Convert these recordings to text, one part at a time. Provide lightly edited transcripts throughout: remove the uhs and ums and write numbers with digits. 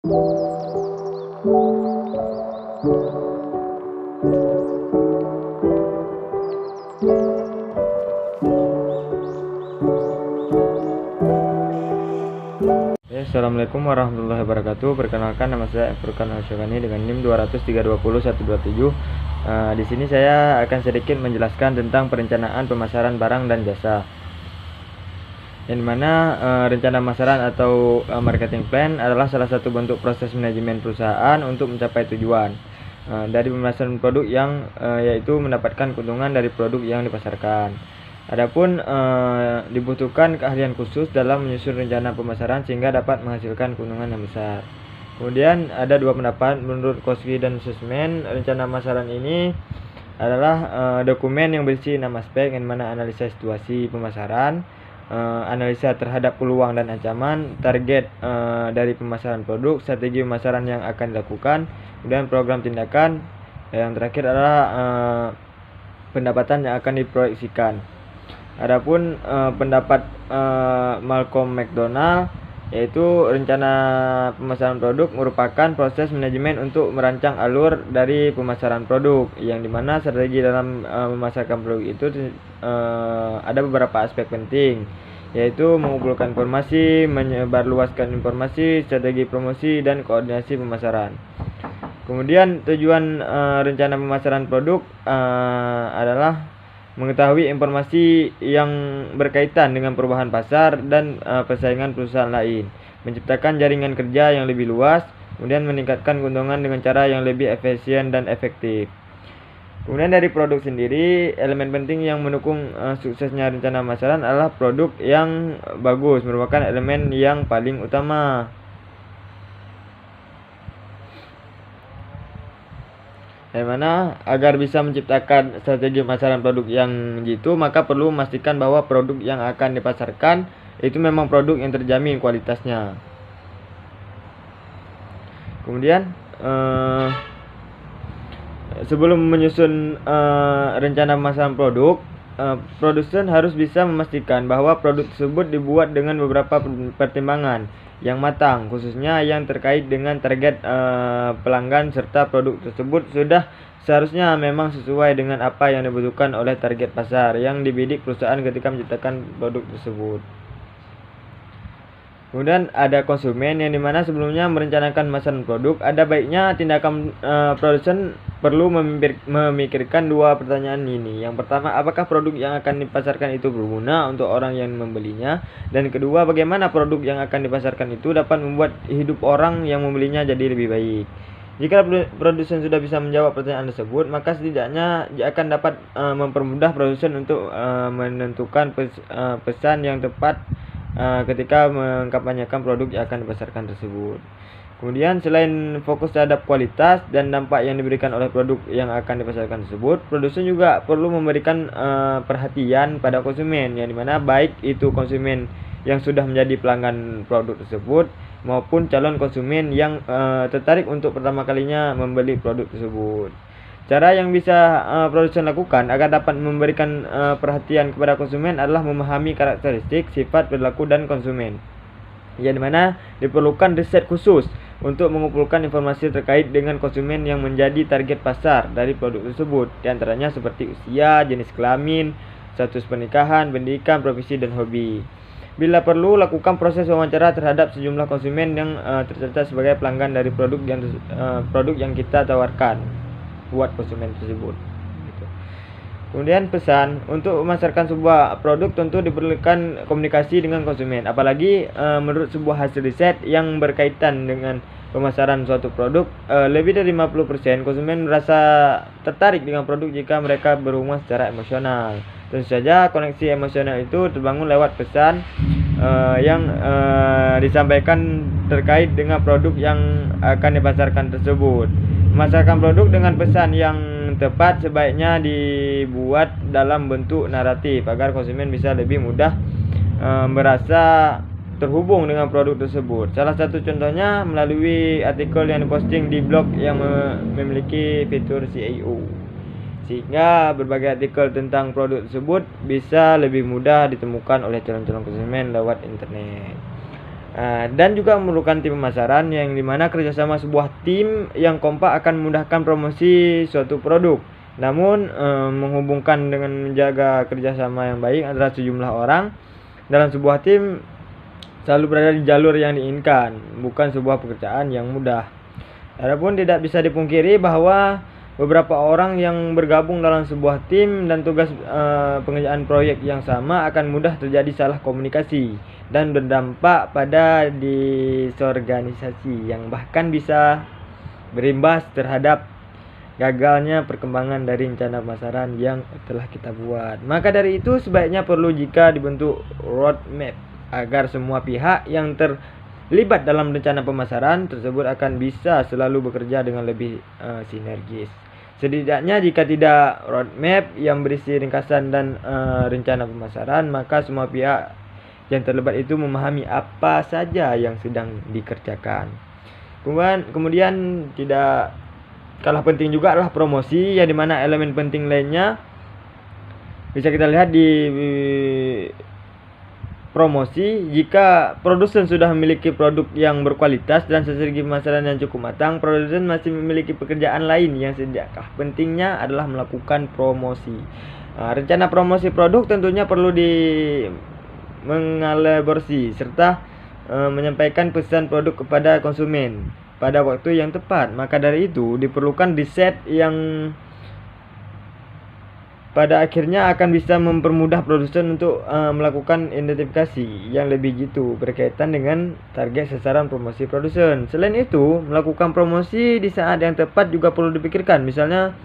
Assalamualaikum warahmatullahi wabarakatuh. Perkenalkan, nama saya Furkan Asyokani dengan NIM 203200127. Di sini saya akan sedikit menjelaskan tentang perencanaan pemasaran barang dan jasa. Yang dimana rencana pemasaran atau marketing plan adalah salah satu bentuk proses manajemen perusahaan untuk mencapai tujuan dari pemasaran produk yang yaitu mendapatkan keuntungan dari produk yang dipasarkan. Adapun dibutuhkan keahlian khusus dalam menyusun rencana pemasaran sehingga dapat menghasilkan keuntungan yang besar. Kemudian ada dua pendapat menurut Koski dan Sussman. Rencana pemasaran ini adalah dokumen yang berisi 6 aspek, yang mana analisa situasi pemasaran, analisa terhadap peluang dan ancaman, target dari pemasaran produk, strategi pemasaran yang akan dilakukan, kemudian program tindakan, yang terakhir adalah pendapatan yang akan diproyeksikan. Adapun pendapat Malcolm McDonald, yaitu rencana pemasaran produk merupakan proses manajemen untuk merancang alur dari pemasaran produk, yang dimana strategi dalam memasarkan produk itu ada beberapa aspek penting, yaitu mengumpulkan informasi, menyebarluaskan informasi, strategi promosi, dan koordinasi pemasaran. Kemudian tujuan rencana pemasaran produk adalah mengetahui informasi yang berkaitan dengan perubahan pasar dan persaingan perusahaan lain, menciptakan jaringan kerja yang lebih luas, kemudian meningkatkan keuntungan dengan cara yang lebih efisien dan efektif. Kemudian dari produk sendiri, elemen penting yang mendukung suksesnya rencana pemasaran adalah produk yang bagus, merupakan elemen yang paling utama. Yang mana agar bisa menciptakan strategi pemasaran produk yang jitu, maka perlu memastikan bahwa produk yang akan dipasarkan itu memang produk yang terjamin kualitasnya. Kemudian sebelum menyusun rencana pemasaran produk, produsen harus bisa memastikan bahwa produk tersebut dibuat dengan beberapa pertimbangan yang matang, khususnya yang terkait dengan target pelanggan, serta produk tersebut sudah seharusnya memang sesuai dengan apa yang dibutuhkan oleh target pasar yang dibidik perusahaan ketika menciptakan produk tersebut. Kemudian ada konsumen, yang dimana sebelumnya merencanakan pemasaran produk, ada baiknya tindakan produsen perlu memikirkan dua pertanyaan ini. Yang pertama, apakah produk yang akan dipasarkan itu berguna untuk orang yang membelinya? Dan kedua, bagaimana produk yang akan dipasarkan itu dapat membuat hidup orang yang membelinya jadi lebih baik? Jika produsen sudah bisa menjawab pertanyaan tersebut, maka setidaknya akan dapat mempermudah produsen untuk menentukan pesan yang tepat ketika mengkampanyekan produk yang akan dipasarkan tersebut. Kemudian selain fokus terhadap kualitas dan dampak yang diberikan oleh produk yang akan dipasarkan tersebut, produsen juga perlu memberikan perhatian pada konsumen, yang dimana baik itu konsumen yang sudah menjadi pelanggan produk tersebut maupun calon konsumen yang tertarik untuk pertama kalinya membeli produk tersebut. Cara yang bisa produsen lakukan agar dapat memberikan perhatian kepada konsumen adalah memahami karakteristik, sifat, perilaku dan konsumen, yang dimana diperlukan riset khusus untuk mengumpulkan informasi terkait dengan konsumen yang menjadi target pasar dari produk tersebut, diantaranya seperti usia, jenis kelamin, status pernikahan, pendidikan, profesi, dan hobi. Bila perlu, lakukan proses wawancara terhadap sejumlah konsumen yang tercatat sebagai pelanggan dari produk yang kita tawarkan buat konsumen tersebut. Kemudian pesan, untuk memasarkan sebuah produk tentu diperlukan komunikasi dengan konsumen, apalagi menurut sebuah hasil riset yang berkaitan dengan pemasaran suatu produk, lebih dari 50% konsumen merasa tertarik dengan produk jika mereka berhubungan secara emosional. Tentu saja koneksi emosional itu terbangun lewat pesan yang disampaikan terkait dengan produk yang akan dipasarkan tersebut. Memasarkan produk dengan pesan yang tepat sebaiknya dibuat dalam bentuk naratif agar konsumen bisa lebih mudah merasa terhubung dengan produk tersebut. Salah satu contohnya melalui artikel yang diposting di blog yang memiliki fitur SEO, sehingga berbagai artikel tentang produk tersebut bisa lebih mudah ditemukan oleh calon-calon konsumen lewat internet. Dan juga memerlukan tim pemasaran yang dimana kerjasama sebuah tim yang kompak akan memudahkan promosi suatu produk. Namun menghubungkan dengan menjaga kerjasama yang baik antara sejumlah orang dalam sebuah tim selalu berada di jalur yang diinginkan, bukan sebuah pekerjaan yang mudah. Adapun tidak bisa dipungkiri bahwa beberapa orang yang bergabung dalam sebuah tim dan tugas pengerjaan proyek yang sama akan mudah terjadi salah komunikasi dan berdampak pada disorganisasi yang bahkan bisa berimbas terhadap gagalnya perkembangan dari rencana pemasaran yang telah kita buat. Maka dari itu sebaiknya perlu jika dibentuk roadmap agar semua pihak yang terlibat dalam rencana pemasaran tersebut akan bisa selalu bekerja dengan lebih sinergis. Setidaknya jika tidak roadmap yang berisi ringkasan dan rencana pemasaran, maka semua pihak yang terlibat itu memahami apa saja yang sedang dikerjakan. Kemudian tidak kalah penting juga adalah promosi, yang dimana elemen penting lainnya bisa kita lihat di promosi. Jika produsen sudah memiliki produk yang berkualitas dan strategi pemasaran yang cukup matang, produsen masih memiliki pekerjaan lain yang sedekah pentingnya adalah melakukan promosi. Rencana promosi produk tentunya perlu mengelaborasi serta menyampaikan pesan produk kepada konsumen pada waktu yang tepat. Maka dari itu diperlukan riset yang pada akhirnya akan bisa mempermudah produsen untuk melakukan identifikasi yang lebih jitu berkaitan dengan target sasaran promosi produsen. Selain itu, melakukan promosi di saat yang tepat juga perlu dipikirkan. Misalnya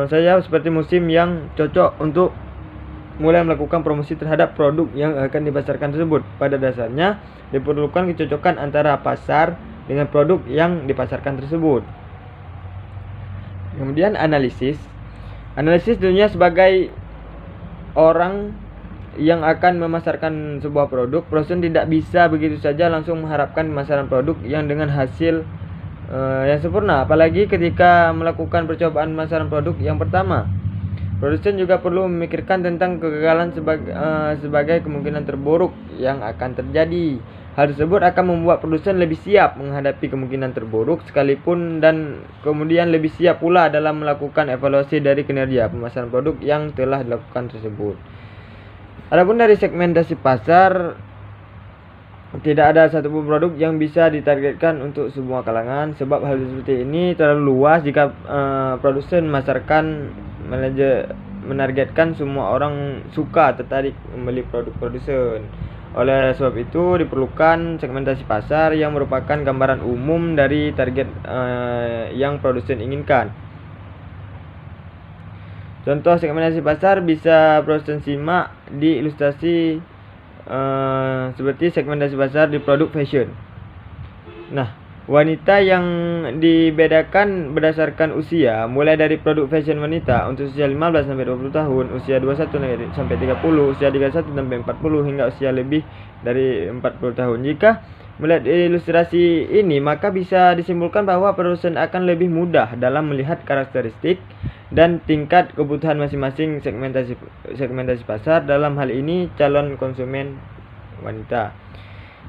saya seperti musim yang cocok untuk mulai melakukan promosi terhadap produk yang akan dipasarkan tersebut. Pada dasarnya diperlukan kecocokan antara pasar dengan produk yang dipasarkan tersebut. Kemudian analisis tentunya sebagai orang yang akan memasarkan sebuah produk, produsen tidak bisa begitu saja langsung mengharapkan pemasaran produk yang dengan hasil yang sempurna, apalagi ketika melakukan percobaan pemasaran produk yang pertama. Produsen juga perlu memikirkan tentang kegagalan sebagai kemungkinan terburuk yang akan terjadi. Hal tersebut akan membuat produsen lebih siap menghadapi kemungkinan terburuk sekalipun dan kemudian lebih siap pula dalam melakukan evaluasi dari kinerja pemasaran produk yang telah dilakukan tersebut. Adapun dari segmentasi pasar, tidak ada satupun produk yang bisa ditargetkan untuk semua kalangan, sebab hal seperti ini terlalu luas jika produsen memasarkan menargetkan semua orang suka tertarik membeli produk produsen. Oleh sebab itu diperlukan segmentasi pasar yang merupakan gambaran umum dari target yang produsen inginkan. Contoh segmentasi pasar bisa produsen simak di ilustrasi seperti segmentasi pasar di produk fashion. Nah, wanita yang dibedakan berdasarkan usia, mulai dari produk fashion wanita untuk usia 15 sampai 20 tahun, usia 21 sampai 30, usia 31 sampai 40 hingga usia lebih dari 40 tahun. Jika melihat ilustrasi ini, maka bisa disimpulkan bahwa produsen akan lebih mudah dalam melihat karakteristik dan tingkat kebutuhan masing-masing segmentasi pasar, dalam hal ini calon konsumen wanita.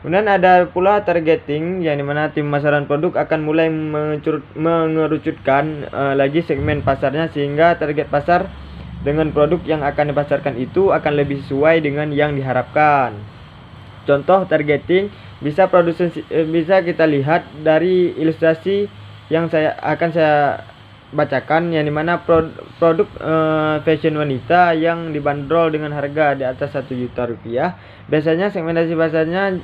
Kemudian ada pula targeting, yang dimana tim pemasaran produk akan mulai mengerucutkan lagi segmen pasarnya sehingga target pasar dengan produk yang akan dipasarkan itu akan lebih sesuai dengan yang diharapkan. Contoh targeting bisa kita lihat dari ilustrasi yang saya bacakan, yang dimana produk fashion wanita yang dibanderol dengan harga di atas 1 juta rupiah. Biasanya segmentasi pasarnya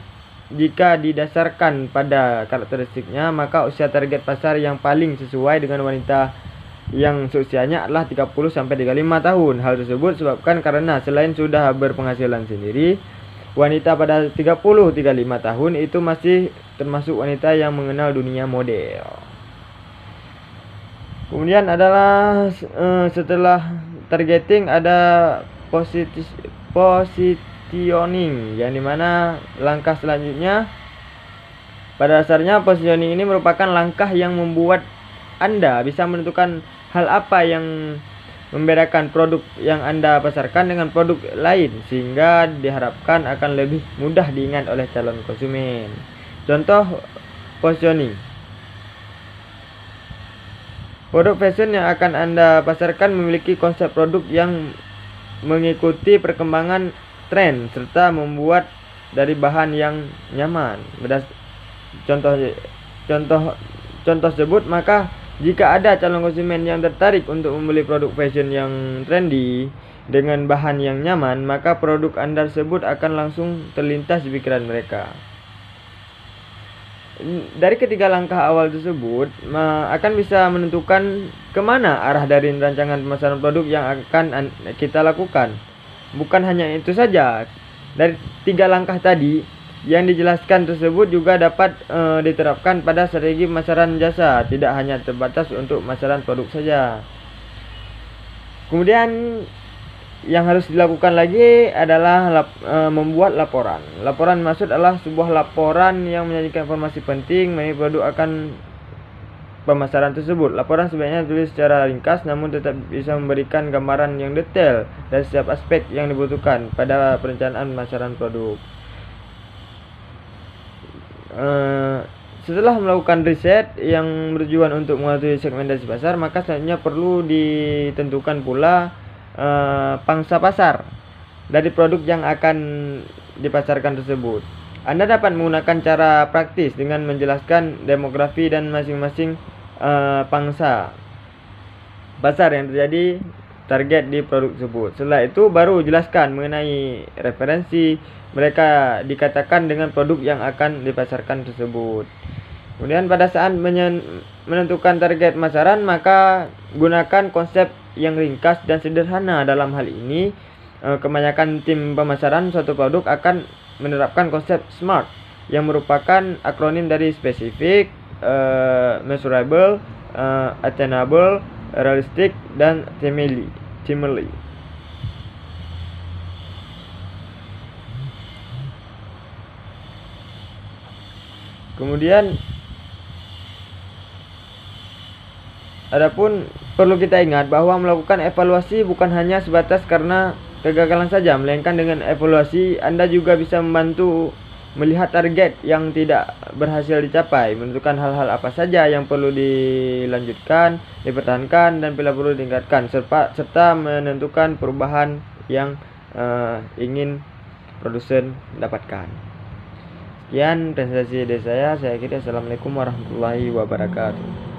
jika didasarkan pada karakteristiknya, maka usia target pasar yang paling sesuai dengan wanita yang seusianya adalah 30 sampai 35 tahun. Hal tersebut disebabkan karena selain sudah berpenghasilan sendiri, wanita pada 30-35 tahun itu masih termasuk wanita yang mengenal dunia model. Kemudian adalah setelah targeting ada positioning, yang dimana langkah selanjutnya pada dasarnya positioning ini merupakan langkah yang membuat Anda bisa menentukan hal apa yang membedakan produk yang Anda pasarkan dengan produk lain sehingga diharapkan akan lebih mudah diingat oleh calon konsumen. Contoh positioning. Produk fashion yang akan Anda pasarkan memiliki konsep produk yang mengikuti perkembangan tren serta membuat dari bahan yang nyaman. Contoh sebut, maka jika ada calon konsumen yang tertarik untuk membeli produk fashion yang trendy dengan bahan yang nyaman, maka produk Anda tersebut akan langsung terlintas di pikiran mereka. Dari ketiga langkah awal tersebut akan bisa menentukan kemana arah dari rancangan pemasaran produk yang akan kita lakukan. Bukan hanya itu saja, dari 3 langkah tadi yang dijelaskan tersebut juga dapat diterapkan pada strategi pemasaran jasa, tidak hanya terbatas untuk pemasaran produk saja. Kemudian yang harus dilakukan lagi adalah membuat laporan. Laporan maksud adalah sebuah laporan yang menyajikan informasi penting mengenai produk akan pemasaran tersebut. Laporan sebaiknya ditulis secara ringkas namun tetap bisa memberikan gambaran yang detail dari setiap aspek yang dibutuhkan pada perencanaan pemasaran produk. Setelah melakukan riset yang bertujuan untuk mengetahui segmentasi pasar, maka selanjutnya perlu ditentukan pula pangsa pasar dari produk yang akan dipasarkan tersebut. Anda dapat menggunakan cara praktis dengan menjelaskan demografi dan masing-masing pangsa pasar yang terjadi target di produk tersebut. Setelah itu baru jelaskan mengenai referensi mereka dikatakan dengan produk yang akan dipasarkan tersebut. Kemudian pada saat menentukan target pemasaran, maka gunakan konsep yang ringkas dan sederhana. Dalam hal ini, kebanyakan tim pemasaran suatu produk akan menerapkan konsep SMART yang merupakan akronim dari spesifik, measurable, attainable, realistic, dan timely. Kemudian adapun perlu kita ingat bahwa melakukan evaluasi bukan hanya sebatas karena kegagalan saja, melainkan dengan evaluasi Anda juga bisa membantu melihat target yang tidak berhasil dicapai, menentukan hal-hal apa saja yang perlu dilanjutkan, dipertahankan, dan bila perlu ditingkatkan, serta menentukan perubahan yang ingin produsen dapatkan. Sekian presentasi dari saya. Saya kira assalamualaikum warahmatullahi wabarakatuh.